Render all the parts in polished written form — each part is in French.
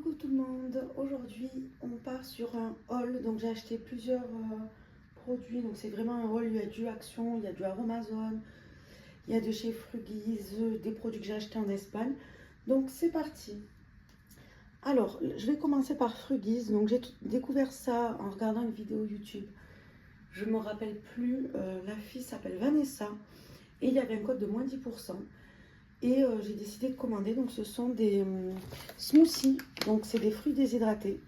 Coucou tout le monde, aujourd'hui on part sur un haul, donc j'ai acheté plusieurs produits, donc c'est vraiment un haul, il y a du Action, il y a du Aromazone, il y a de chez Frugies, des produits que j'ai achetés en Espagne, donc c'est parti. Alors je vais commencer par Frugies, donc j'ai découvert ça en regardant une vidéo YouTube, je me rappelle plus, la fille s'appelle Vanessa et il y avait un code de moins 10%. Et j'ai décidé de commander, donc ce sont des smoothies, donc c'est des fruits déshydratés.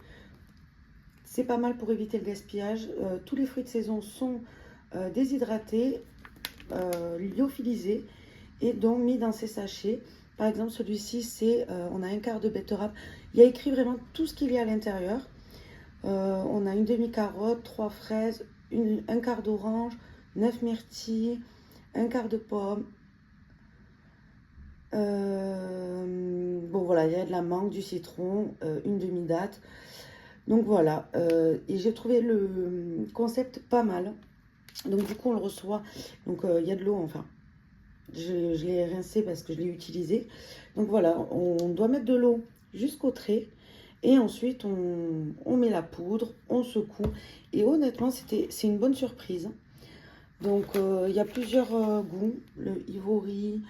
C'est pas mal pour éviter le gaspillage. Tous les fruits de saison sont déshydratés, lyophilisés et donc mis dans ces sachets. Par exemple, celui-ci, c'est on a un quart de betterave. Il y a écrit vraiment tout ce qu'il y a à l'intérieur. On a une demi-carotte, 3 fraises, un quart d'orange, 9 myrtilles, un quart de pomme. Bon voilà, il y a de la mangue, du citron, une demi-date. Donc voilà, et j'ai trouvé le concept pas mal. Donc du coup on le reçoit, donc il y a de l'eau, enfin, je l'ai rincé parce que je l'ai utilisé. Donc voilà, on doit mettre de l'eau jusqu'au trait. Et ensuite on met la poudre, on secoue. Et honnêtement, c'est une bonne surprise. Donc il y a plusieurs goûts, le ivory,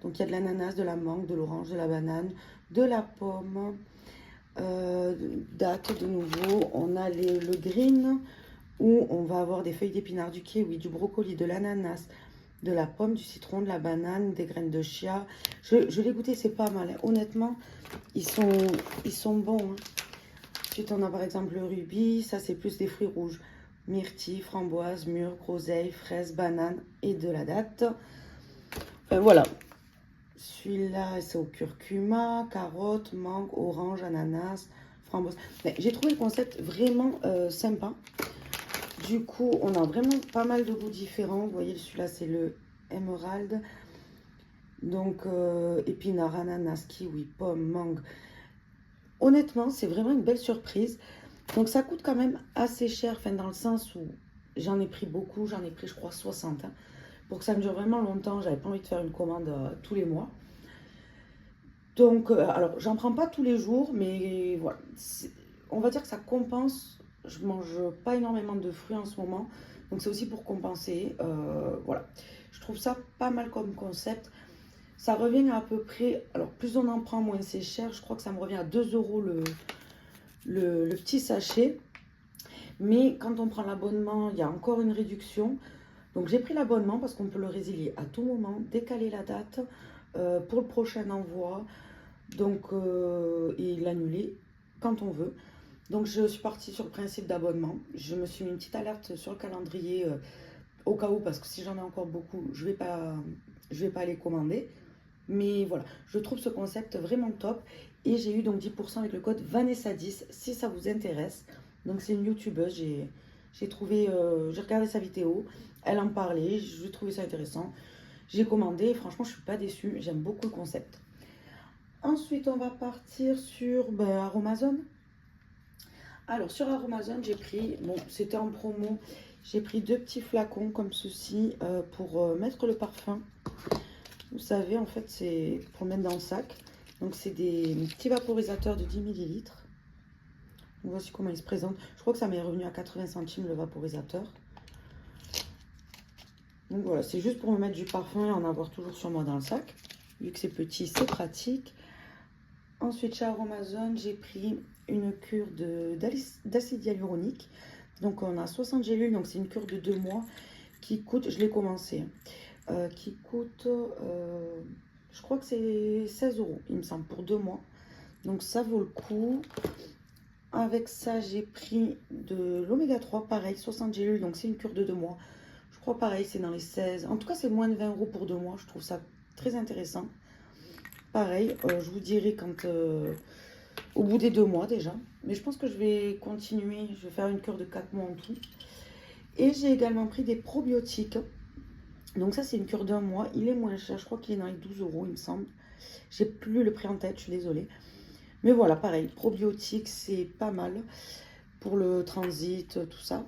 donc il y a de l'ananas, de la mangue, de l'orange, de la banane, de la pomme, date de nouveau. On a le green où on va avoir des feuilles d'épinards, du kiwi, du brocoli, de l'ananas, de la pomme, du citron, de la banane, des graines de chia. Je l'ai goûté, c'est pas mal. Honnêtement, ils sont bons. Hein. Ensuite, on a par exemple le rubis, ça c'est plus des fruits rouges. Myrtille, framboise, mûre, groseille, fraise, banane et de la date. Enfin voilà. Celui-là, c'est au curcuma, carotte, mangue, orange, ananas, framboise. J'ai trouvé le concept vraiment sympa. Du coup, on a vraiment pas mal de goûts différents. Vous voyez, celui-là, c'est le émeraude. Donc, épinard, ananas, kiwi, pomme, mangue. Honnêtement, c'est vraiment une belle surprise. Donc, ça coûte quand même assez cher, enfin, dans le sens où j'en ai pris beaucoup. J'en ai pris, je crois, 60. Hein. Pour que ça me dure vraiment longtemps, j'avais pas envie de faire une commande tous les mois. Donc, alors, j'en prends pas tous les jours, mais voilà. On va dire que ça compense. Je mange pas énormément de fruits en ce moment. Donc, c'est aussi pour compenser. Voilà. Je trouve ça pas mal comme concept. Ça revient à peu près. Alors, plus on en prend, moins c'est cher. Je crois que ça me revient à 2 euros le petit sachet. Mais quand on prend l'abonnement, il y a encore une réduction. Donc, j'ai pris l'abonnement parce qu'on peut le résilier à tout moment, décaler la date pour le prochain envoi. Donc, et l'annuler quand on veut. Donc, je suis partie sur le principe d'abonnement. Je me suis mis une petite alerte sur le calendrier au cas où, parce que si j'en ai encore beaucoup, je vais pas les commander. Mais voilà, je trouve ce concept vraiment top. Et j'ai eu donc 10% avec le code Vanessa10 si ça vous intéresse. Donc, c'est une youtubeuse. J'ai trouvé, j'ai regardé sa vidéo. Elle en parlait. J'ai trouvé ça intéressant. J'ai commandé. Et franchement, je suis pas déçue. J'aime beaucoup le concept. Ensuite, on va partir sur Aromazone. Alors, sur Aromazone, j'ai pris, bon, c'était en promo, j'ai pris 2 petits flacons comme ceci pour mettre le parfum. Vous savez, en fait, c'est pour mettre dans le sac. Donc, c'est des petits vaporisateurs de 10 ml. Voici comment ils se présentent. Je crois que ça m'est revenu à 80 centimes le vaporisateur. Donc, voilà, c'est juste pour me mettre du parfum et en avoir toujours sur moi dans le sac. Vu que c'est petit, c'est pratique. Ensuite, chez Aromazone, j'ai pris une cure d'acide hyaluronique. Donc, on a 60 gélules, donc c'est une cure de 2 mois qui coûte, je l'ai commencé, qui coûte, je crois que c'est 16 euros, il me semble, pour 2 mois. Donc, ça vaut le coup. Avec ça, j'ai pris de l'oméga 3, pareil, 60 gélules, donc c'est une cure de 2 mois. Je crois pareil, c'est dans les 16. En tout cas, c'est moins de 20 euros pour 2 mois. Je trouve ça très intéressant. Pareil, je vous dirai quand au bout des 2 mois déjà. Mais je pense que je vais continuer. Je vais faire une cure de 4 mois en tout. Et j'ai également pris des probiotiques. Donc ça, c'est une cure d'1 mois. Il est moins cher. Je crois qu'il est dans les 12 euros, il me semble. J'ai plus le prix en tête, je suis désolée. Mais voilà, pareil, probiotiques, c'est pas mal pour le transit, tout ça.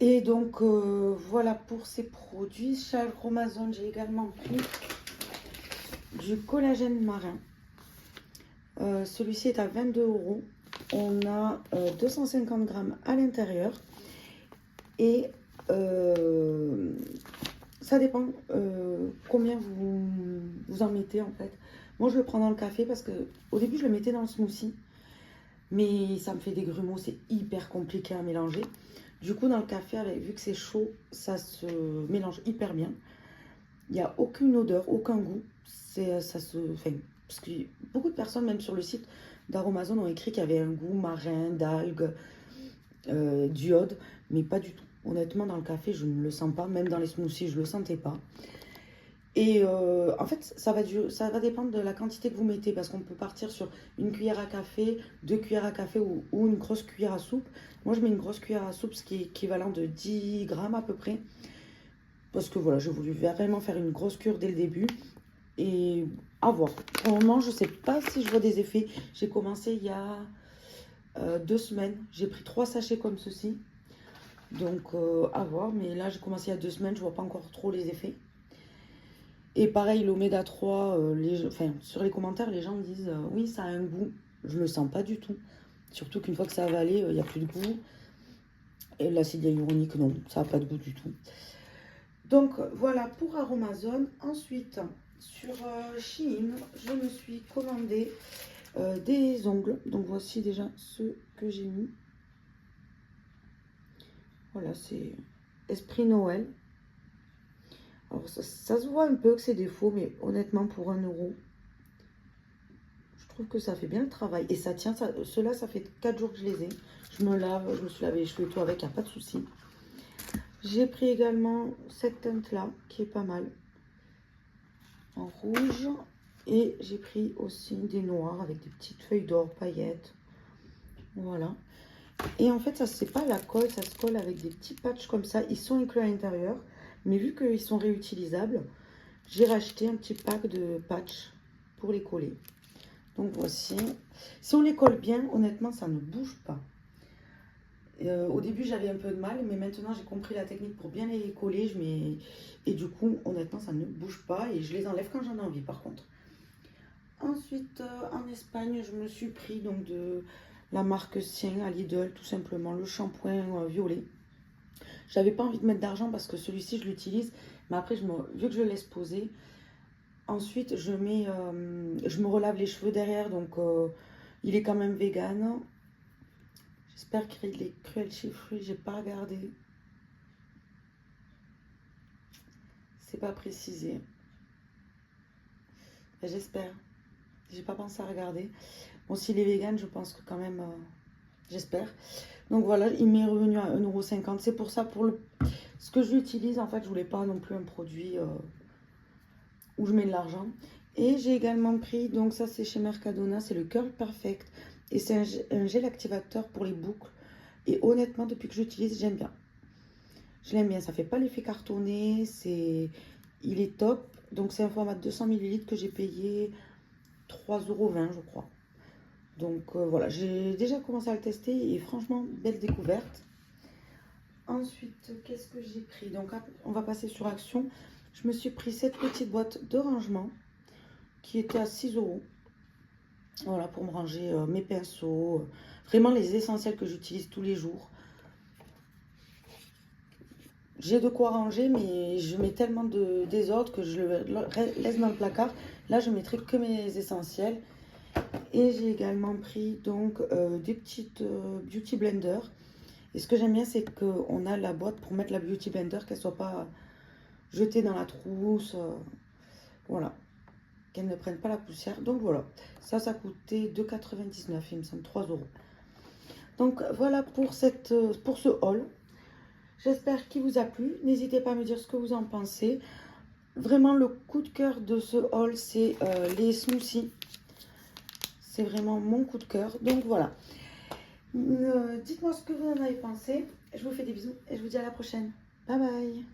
Et donc, voilà pour ces produits. Chez Aromazone, j'ai également pris du collagène marin. Celui-ci est à 22 euros. On a 250 grammes à l'intérieur. Et ça dépend combien vous en mettez en fait. Moi je le prends dans le café parce que au début je le mettais dans le smoothie. Mais ça me fait des grumeaux, c'est hyper compliqué à mélanger. Du coup dans le café, vu que c'est chaud, ça se mélange hyper bien. Il n'y a aucune odeur, aucun goût. Enfin, parce que beaucoup de personnes, même sur le site d'Aromazone, ont écrit qu'il y avait un goût marin, d'algues, d'iode, mais pas du tout. Honnêtement, dans le café, je ne le sens pas. Même dans les smoothies, je ne le sentais pas. Et en fait, ça va dépendre de la quantité que vous mettez, parce qu'on peut partir sur une cuillère à café, 2 cuillères à café ou une grosse cuillère à soupe. Moi, je mets une grosse cuillère à soupe, ce qui est équivalent de 10 grammes à peu près. Parce que voilà, j'ai voulu vraiment faire une grosse cure dès le début. Et à voir. Pour le moment, je ne sais pas si je vois des effets. J'ai commencé il y a 2 semaines. J'ai pris 3 sachets comme ceci. Donc à voir. Mais là, j'ai commencé il y a 2 semaines. Je ne vois pas encore trop les effets. Et pareil, l'oméga 3, sur les commentaires, les gens me disent oui, ça a un goût. Je ne le sens pas du tout. Surtout qu'une fois que ça a avalé, il n'y a plus de goût. Et l'acide hyaluronique, non, ça n'a pas de goût du tout. Donc voilà pour Aromazone. Ensuite, sur Shein, je me suis commandé des ongles. Donc voici déjà ceux que j'ai mis. Voilà, c'est Esprit Noël. Alors ça se voit un peu que c'est des faux, mais honnêtement pour 1 euro, je trouve que ça fait bien le travail. Et ça tient, ceux-là ça fait 4 jours que je les ai. Je me lave, je me suis lavé les cheveux et tout avec, il n'y a pas de souci. J'ai pris également cette teinte-là, qui est pas mal, en rouge. Et j'ai pris aussi des noirs avec des petites feuilles d'or, paillettes. Voilà. Et en fait, ça c'est pas la colle, ça se colle avec des petits patchs comme ça. Ils sont inclus à l'intérieur. Mais vu qu'ils sont réutilisables, j'ai racheté un petit pack de patchs pour les coller. Donc voici. Si on les colle bien, honnêtement, ça ne bouge pas. Au début, j'avais un peu de mal, mais maintenant, j'ai compris la technique pour bien les coller. Et du coup, honnêtement, ça ne bouge pas. Et je les enlève quand j'en ai envie, par contre. Ensuite, en Espagne, je me suis pris donc de la marque Sien à Lidl, tout simplement, le shampoing violet. J'avais pas envie de mettre d'argent parce que celui-ci, je l'utilise. Mais après, vu que je le laisse poser, ensuite, je me relave les cheveux derrière. Donc, il est quand même vegan. J'espère qu'il est cruelty free. J'ai pas regardé. C'est pas précisé. J'espère. J'ai pas pensé à regarder. Bon, s'il est vegan, je pense que quand même... j'espère. Donc voilà, il m'est revenu à 1,50 €. C'est pour ça, ce que j'utilise, en fait, je voulais pas non plus un produit où je mets de l'argent. Et j'ai également pris, donc ça c'est chez Mercadona, c'est le Curl Perfect. Et c'est un gel activateur pour les boucles. Et honnêtement, depuis que j'utilise, j'aime bien. Je l'aime bien, ça fait pas l'effet cartonné, il est top. Donc c'est un format de 200 ml que j'ai payé 3,20 € je crois. Donc voilà, j'ai déjà commencé à le tester et franchement, belle découverte. Ensuite, qu'est-ce que j'ai pris? Donc on va passer sur Action. Je me suis pris cette petite boîte de rangement qui était à 6 €. Voilà, pour me ranger mes pinceaux, vraiment les essentiels que j'utilise tous les jours. J'ai de quoi ranger, mais je mets tellement de désordre que je le laisse dans le placard. Là, je mettrai que mes essentiels. Et j'ai également pris donc des petites beauty blender. Et ce que j'aime bien, c'est qu'on a la boîte pour mettre la beauty blender, qu'elle soit pas jetée dans la trousse. Voilà, qu'elle ne prenne pas la poussière. Donc voilà, ça coûtait 2,99 €, il me semble, 3 €. Donc voilà pour ce haul. J'espère qu'il vous a plu. N'hésitez pas à me dire ce que vous en pensez. Vraiment, le coup de cœur de ce haul, c'est les smoothies. C'est vraiment mon coup de cœur. Donc voilà. Dites-moi ce que vous en avez pensé. Je vous fais des bisous et je vous dis à la prochaine. Bye bye.